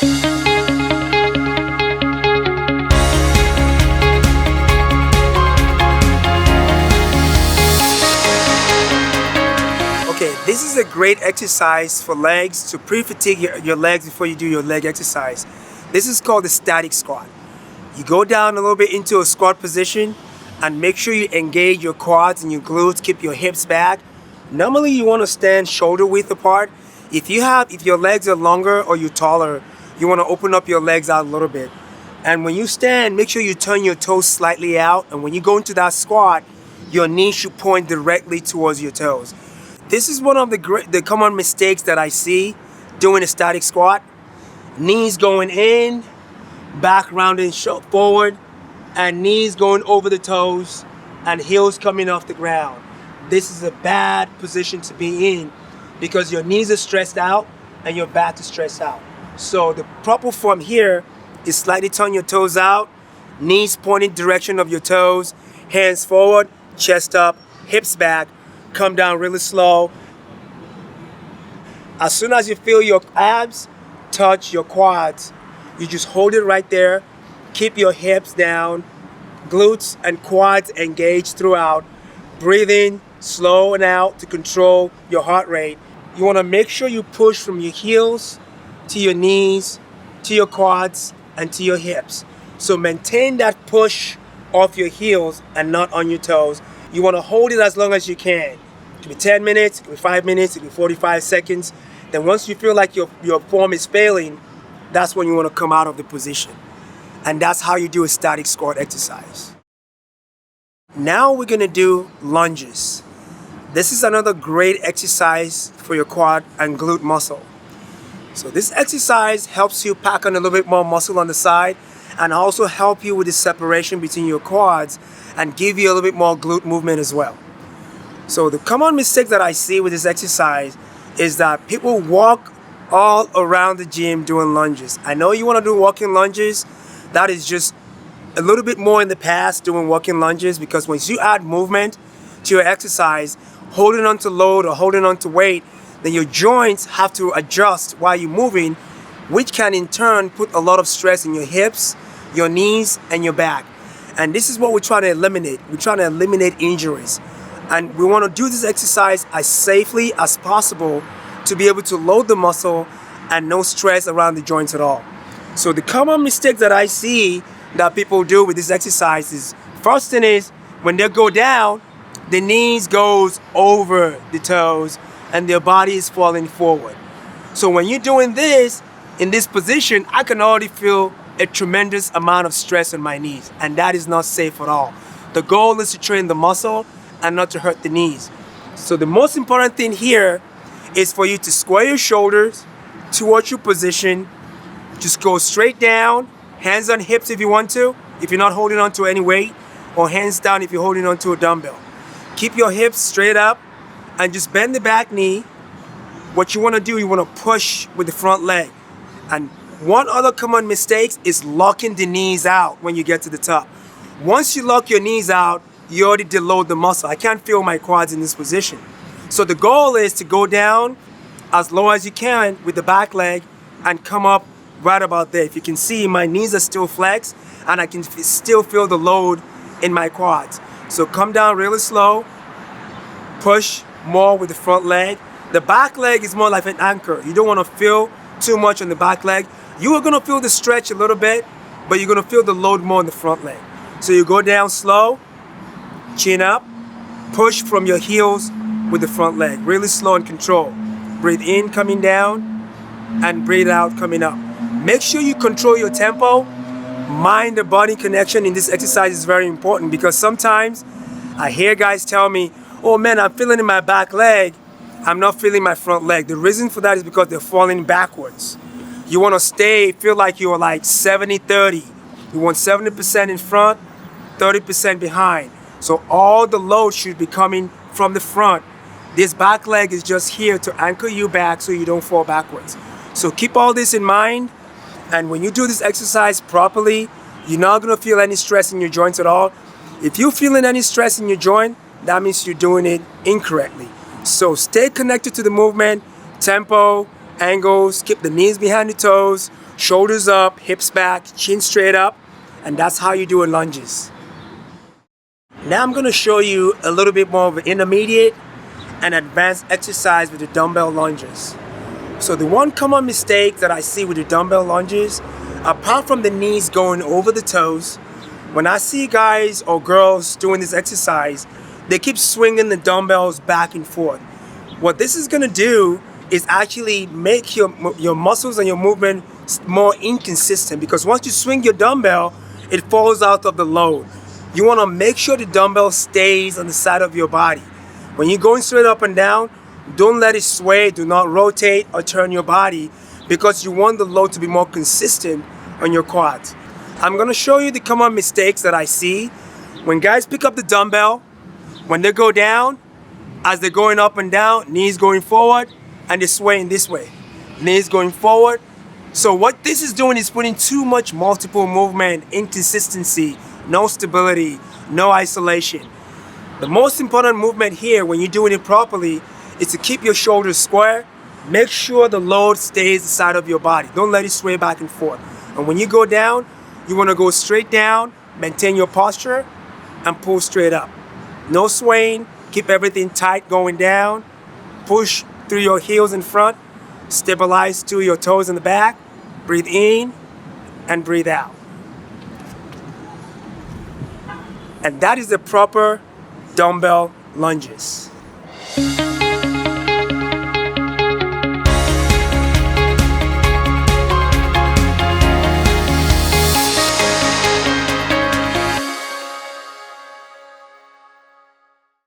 Okay, this is a great exercise for legs to pre-fatigue your legs before you do your leg exercise. This is called the static squat. You go down a little bit into a squat position and make sure you engage your quads and your glutes, keep your hips back. Normally you want to stand shoulder width apart. If your legs are longer or you're taller, you want to open up your legs out a little bit. And when you stand, make sure you turn your toes slightly out, and when you go into that squat, your knees should point directly towards your toes. This is one of the common mistakes that I see doing a static squat. Knees going in, back rounding forward, and knees going over the toes, and heels coming off the ground. This is a bad position to be in because your knees are stressed out and your back is stressed out. So the proper form here is slightly turn your toes out, knees pointing direction of your toes, hands forward, chest up, hips back, come down really slow. As soon as you feel your abs touch your quads, you just hold it right there. Keep your hips down, glutes and quads engaged throughout. Breathe in, slow and out to control your heart rate. You want to make sure you push from your heels to your knees, to your quads, and to your hips. So maintain that push off your heels and not on your toes. You want to hold it as long as you can. It could be 10 minutes, it could be 5 minutes, it could be 45 seconds. Then once you feel like your form is failing, that's when you want to come out of the position. And that's how you do a static squat exercise. Now we're going to do lunges. This is another great exercise for your quad and glute muscle. So this exercise helps you pack on a little bit more muscle on the side and also help you with the separation between your quads and give you a little bit more glute movement as well. So the common mistake that I see with this exercise is that people walk all around the gym doing lunges. I know you want to do walking lunges. That is just a little bit more in the past doing walking lunges, because once you add movement to your exercise, holding on to load or holding on to weight, then your joints have to adjust while you're moving, which can in turn put a lot of stress in your hips, your knees, and your back. And this is what we're trying to eliminate. We're trying to eliminate injuries. And we want to do this exercise as safely as possible to be able to load the muscle and no stress around the joints at all. So the common mistake that I see that people do with this exercise is, first thing is, when they go down, the knees goes over the toes and their body is falling forward. So when you're doing this, in this position, I can already feel a tremendous amount of stress on my knees, and that is not safe at all. The goal is to train the muscle and not to hurt the knees. So the most important thing here is for you to square your shoulders towards your position. Just go straight down, hands on hips if you want to, if you're not holding on to any weight, or hands down if you're holding on to a dumbbell. Keep your hips straight up and just bend the back knee. What you want to do, you want to push with the front leg. And one other common mistake is locking the knees out when you get to the top. Once you lock your knees out, you already deload the muscle. I can't feel my quads in this position. So the goal is to go down as low as you can with the back leg and come up right about there. If you can see, my knees are still flexed and I can still feel the load in my quads. So come down really slow, push more with the front leg. The back leg is more like an anchor. You don't want to feel too much on the back leg. You are going to feel the stretch a little bit, but you're going to feel the load more on the front leg. So you go down slow, chin up, push from your heels with the front leg, really slow and control. Breathe in, coming down, and breathe out, coming up. Make sure you control your tempo. Mind the body connection in this exercise is very important, because sometimes I hear guys tell me, oh man, I'm feeling in my back leg, I'm not feeling my front leg. The reason for that is because they're falling backwards. You want to feel like you're like 70-30. You want 70% in front, 30% behind. So all the load should be coming from the front. This back leg is just here to anchor you back so you don't fall backwards. So keep all this in mind. And when you do this exercise properly, you're not going to feel any stress in your joints at all. If you're feeling any stress in your joint, that means you're doing it incorrectly. So stay connected to the movement, tempo, angles, keep the knees behind the toes, shoulders up, hips back, chin straight up, and that's how you do lunges. Now I'm going to show you a little bit more of an intermediate and advanced exercise with the dumbbell lunges. So the one common mistake that I see with the dumbbell lunges, apart from the knees going over the toes, when I see guys or girls doing this exercise, they keep swinging the dumbbells back and forth. What this is going to do is actually make your muscles and your movement more inconsistent, because once you swing your dumbbell, it falls out of the load. You want to make sure the dumbbell stays on the side of your body. When you're going straight up and down, don't let it sway, do not rotate or turn your body, because you want the load to be more consistent on your quads. I'm going to show you the common mistakes that I see when guys pick up the dumbbell. When they go down, as they're going up and down, knees going forward, and they're swaying this way, knees going forward. So what this is doing is putting too much multiple movement, inconsistency, no stability, no isolation. The most important movement here when you're doing it properly is to keep your shoulders square. Make sure the load stays the side of your body. Don't let it sway back and forth. And when you go down, you want to go straight down, maintain your posture, and pull straight up. No swaying, keep everything tight going down. Push through your heels in front, stabilize to your toes in the back. Breathe in and breathe out. And that is the proper dumbbell lunges.